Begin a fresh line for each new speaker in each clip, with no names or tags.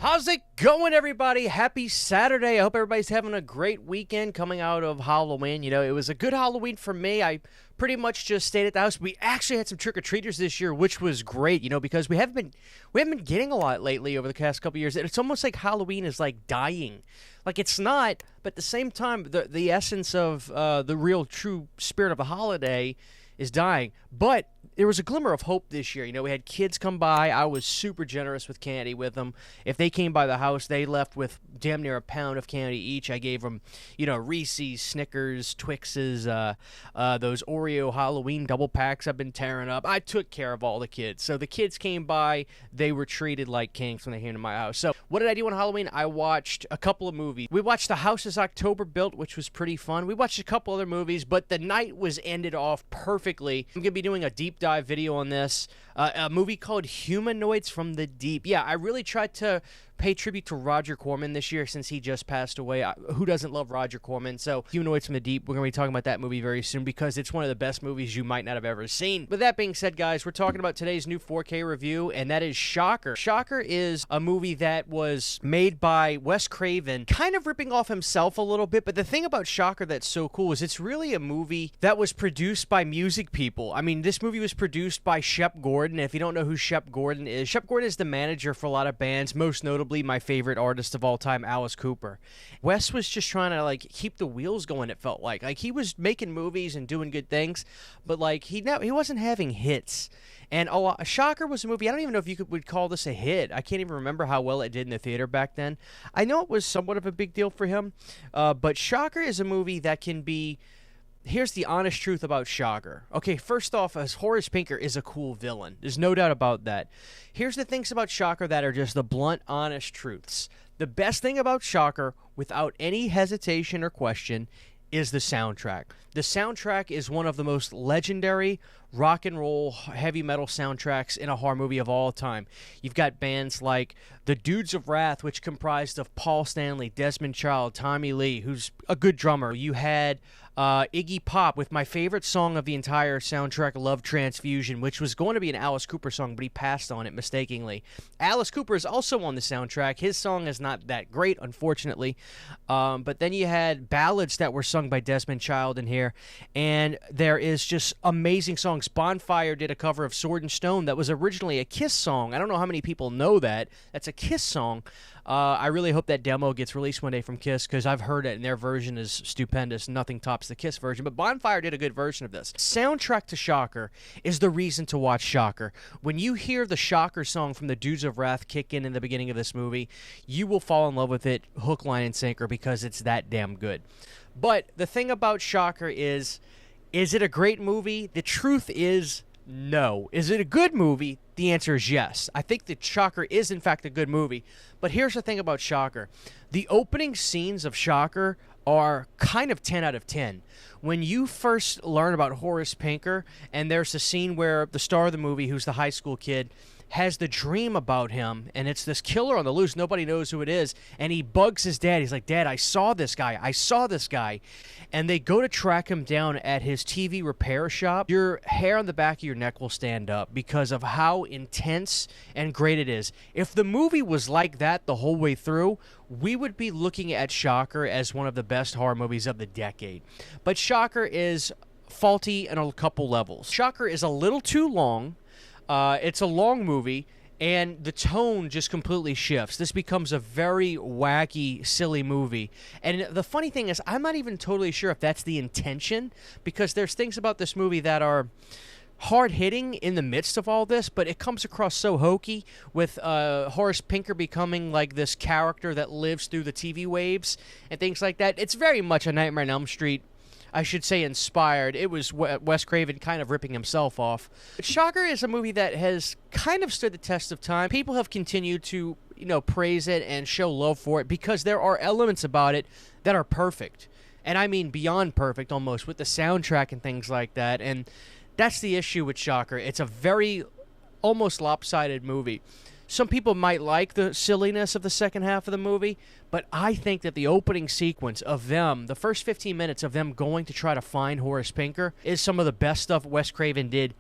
How's it going, everybody? Happy Saturday. I hope everybody's having a great weekend coming out of Halloween. You know, it was a good Halloween for me. I pretty much just stayed at the house. We actually had some trick-or-treaters this year, which was great, you know, because we haven't been getting a lot lately over the past couple years. It's almost like Halloween is like dying. Like, it's not, but at the same time, the essence of the real true spirit of a holiday is dying. But there was a glimmer of hope this year. You know, we had kids come by. I was super generous with candy with them. If they came by the house, they left with damn near a pound of candy each. I gave them, you know, Reese's, Snickers, Twixes, those Oreo Halloween double packs I've been tearing up. I took care of all the kids. So the kids came by. They were treated like kings when they came to my house. So what did I do on Halloween? I watched a couple of movies. We watched The House is October Built, which was pretty fun. We watched a couple other movies, but the night was ended off perfectly. I'm going to be doing a deep dive video on this, a movie called Humanoids from the Deep. Yeah, I really tried to pay tribute to Roger Corman this year since he just passed away. Who doesn't love Roger Corman? So Humanoids from the Deep, we're going to be talking about that movie very soon because it's one of the best movies you might not have ever seen. With that being said, guys, we're talking about today's new 4K review, and that is Shocker. Shocker is a movie that was made by Wes Craven, kind of ripping off himself a little bit, but the thing about Shocker that's so cool is it's really a movie that was produced by music people. I mean, this movie was produced by Shep Gordon. If you don't know who Shep Gordon is the manager for a lot of bands, most notably my favorite artist of all time, Alice Cooper. Wes was just trying to like keep the wheels going, it felt like he was making movies and doing good things, but like he wasn't having hits. And Shocker was a movie, I don't even know if you would call this a hit. I can't even remember how well it did in the theater back then. I know it was somewhat of a big deal for him, but Shocker is a movie that can be... Here's the honest truth about Shocker. Okay, first off, Horace Pinker is a cool villain. There's no doubt about that. Here's the things about Shocker that are just the blunt, honest truths. The best thing about Shocker, without any hesitation or question, is the soundtrack. The soundtrack is one of the most legendary rock and roll heavy metal soundtracks in a horror movie of all time. You've got bands like the Dudes of Wrath, which comprised of Paul Stanley, Desmond Child, Tommy Lee, who's a good drummer. You had Iggy Pop with my favorite song of the entire soundtrack, Love Transfusion, which was going to be an Alice Cooper song, but he passed on it mistakenly. Alice Cooper is also on the soundtrack. His song is not that great, unfortunately. But then you had ballads that were sung by Desmond Child in here, and there is just amazing songs. Bonfire did a cover of Sword and Stone that was originally a Kiss song. I don't know how many people know that. That's a Kiss song. I really hope that demo gets released one day from Kiss because I've heard it and their version is stupendous. Nothing tops the Kiss version, but Bonfire did a good version of this. Soundtrack to Shocker is the reason to watch Shocker. When you hear the Shocker song from the Dudes of Wrath kick in the beginning of this movie, you will fall in love with it hook, line, and sinker because it's that damn good. But the thing about Shocker is it a great movie? The truth is no. Is it a good movie? The answer is yes. I think that Shocker is, in fact, a good movie. But here's the thing about Shocker. The opening scenes of Shocker are kind of 10 out of 10. When you first learn about Horace Pinker, and there's a scene where the star of the movie, who's the high school kid, has the dream about him, and it's this killer on the loose. Nobody knows who it is, and he bugs his dad. He's like, Dad, I saw this guy. And they go to track him down at his TV repair shop. Your hair on the back of your neck will stand up because of how intense and great it is. If the movie was like that the whole way through, we would be looking at Shocker as one of the best horror movies of the decade. But Shocker is faulty on a couple levels. Shocker is a little too long. It's a long movie, and the tone just completely shifts. This becomes a very wacky, silly movie. And the funny thing is, I'm not even totally sure if that's the intention, because there's things about this movie that are hard-hitting in the midst of all this, but it comes across so hokey with Horace Pinker becoming like this character that lives through the TV waves and things like that. It's very much a Nightmare on Elm Street, I should say, inspired. It was Wes Craven kind of ripping himself off. But Shocker is a movie that has kind of stood the test of time. People have continued to, you know, praise it and show love for it because there are elements about it that are perfect. And I mean beyond perfect almost, with the soundtrack and things like that. And that's the issue with Shocker. It's a very almost lopsided movie. Some people might like the silliness of the second half of the movie, but I think that the opening sequence of them, the first 15 minutes of them going to try to find Horace Pinker, is some of the best stuff Wes Craven did,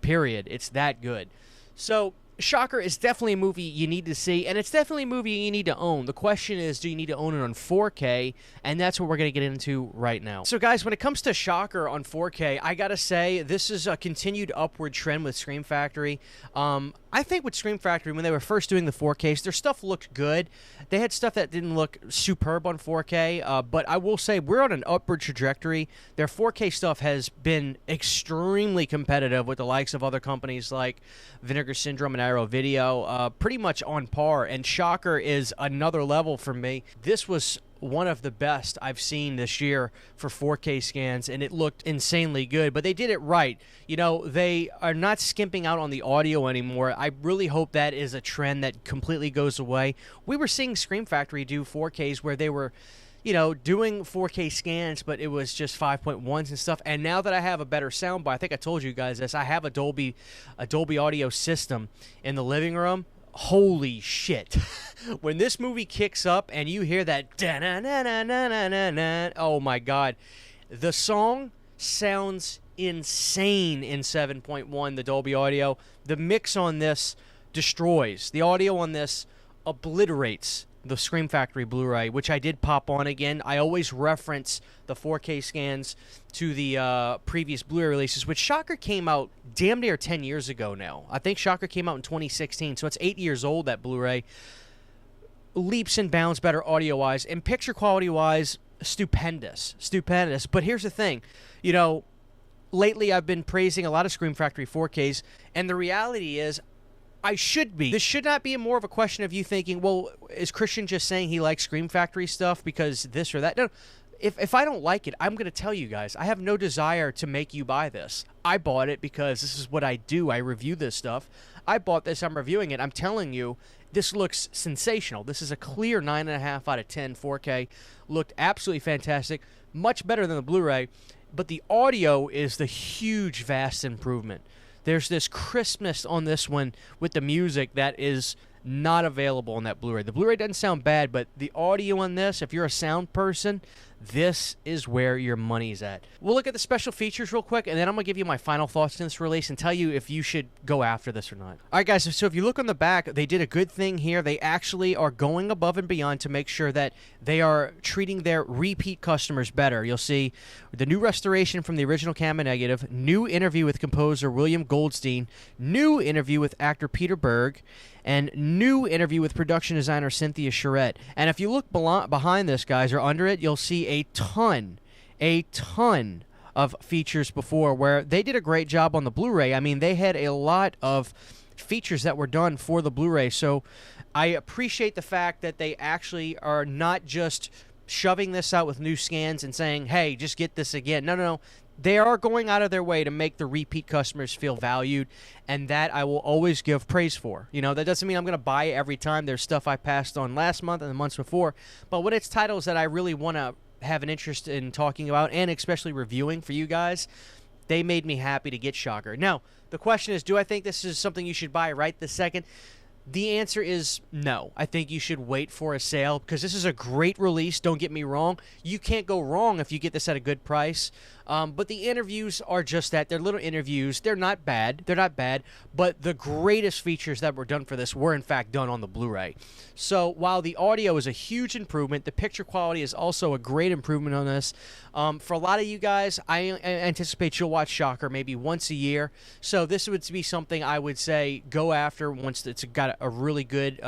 period. It's that good. So Shocker is definitely a movie you need to see, and it's definitely a movie you need to own. The question is, do you need to own it on 4K? And that's what we're going to get into right now. So, guys, when it comes to Shocker on 4K, I got to say, this is a continued upward trend with Scream Factory. I think with Scream Factory, when they were first doing the 4Ks, their stuff looked good. They had stuff that didn't look superb on 4K, but I will say we're on an upward trajectory. Their 4K stuff has been extremely competitive with the likes of other companies like Vinegar Syndrome and Arrow Video, pretty much on par, and Shocker is another level for me. This was one of the best I've seen this year for 4K scans, and it looked insanely good, but they did it right. You know, they are not skimping out on the audio anymore. I really hope that is a trend that completely goes away. We were seeing Scream Factory do 4Ks where they were, you know, doing 4K scans, but it was just 5.1s and stuff. And now that I have a better soundbar, I think I told you guys this, I have a Dolby audio system in the living room. Holy shit. When this movie kicks up and you hear that da-na-na-na-na-na-na, oh my god. The song sounds insane in 7.1, the Dolby audio. The mix on this destroys. The audio on this obliterates the Scream Factory Blu-ray, which I did pop on again. I always reference the 4K scans to the previous Blu-ray releases, which Shocker came out damn near 10 years ago now. I think Shocker came out in 2016, so it's 8 years old, that Blu-ray. Leaps and bounds better audio-wise, and picture quality-wise, stupendous. Stupendous. But here's the thing. You know, lately I've been praising a lot of Scream Factory 4Ks, and the reality is, I should be. This should not be more of a question of you thinking, well, is Christian just saying he likes Scream Factory stuff because this or that? No. If I don't like it, I'm going to tell you guys. I have no desire to make you buy this. I bought it because this is what I do. I review this stuff. I bought this. I'm reviewing it. I'm telling you, this looks sensational. This is a clear 9.5 out of 10 4K. Looked absolutely fantastic. Much better than the Blu-ray. But the audio is the huge, vast improvement. There's this crispness on this one with the music that is not available on that Blu-ray. The Blu-ray doesn't sound bad, but the audio on this, if you're a sound person, this is where your money's at. We'll look at the special features real quick, and then I'm going to give you my final thoughts on this release and tell you if you should go after this or not. All right, guys, so if you look on the back, they did a good thing here. They actually are going above and beyond to make sure that they are treating their repeat customers better. You'll see the new restoration from the original camera negative, new interview with composer William Goldstein, new interview with actor Peter Berg, and new interview with production designer Cynthia Charette. And if you look behind this, guys, or under it, you'll see a ton of features before where they did a great job on the Blu-ray. I mean, they had a lot of features that were done for the Blu-ray. So I appreciate the fact that they actually are not just shoving this out with new scans and saying, hey, just get this again. No. They are going out of their way to make the repeat customers feel valued, and that I will always give praise for. You know, that doesn't mean I'm going to buy it every time. There's stuff I passed on last month and the months before, but when it's titles that I really want to have an interest in talking about and especially reviewing for you guys, they made me happy to get Shocker. Now, the question is, do I think this is something you should buy right this second? The answer is no. I think you should wait for a sale because this is a great release. Don't get me wrong. You can't go wrong if you get this at a good price. But the interviews are just that. They're little interviews. They're not bad. They're not bad. But the greatest features that were done for this were, in fact, done on the Blu-ray. So while the audio is a huge improvement, the picture quality is also a great improvement on this. For a lot of you guys, I anticipate you'll watch Shocker maybe once a year. So this would be something I would say go after once it's got a really good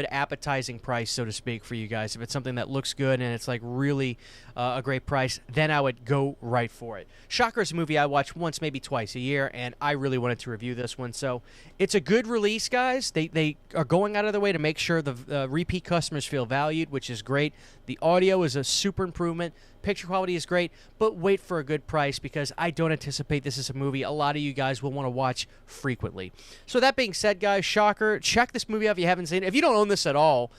appetizing price, so to speak, for you guys. If it's something that looks good and it's like really a great price, then I would go right for it. Shocker is a movie I watch once, maybe twice a year, and I really wanted to review this one. So it's a good release, guys. They are going out of their way to make sure the repeat customers feel valued, which is great. The audio is a super improvement. Picture quality is great, but wait for a good price because I don't anticipate this is a movie a lot of you guys will want to watch frequently. So that being said, guys, Shocker, check this movie out if you haven't seen it. If you don't own this at all,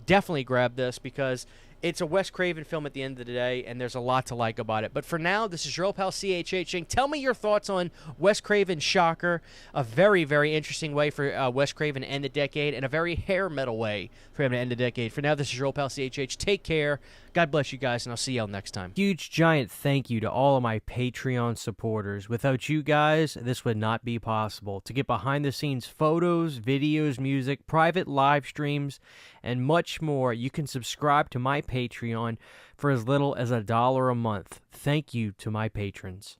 definitely grab this because It's a Wes Craven film at the end of the day, and there's a lot to like about it. But for now, this is your old pal CHH. Tell me your thoughts on Wes Craven's Shocker, a very, very interesting way for Wes Craven to end the decade, and a very hair metal way for him to end the decade. For now, this is your old pal CHH. Take care. God bless you guys, and I'll see y'all next time. Huge, giant thank you to all of my Patreon supporters. Without you guys, this would not be possible. To get behind-the-scenes photos, videos, music, private live streams, and much more, you can subscribe to my Patreon for as little as $1 a month. Thank you to my patrons.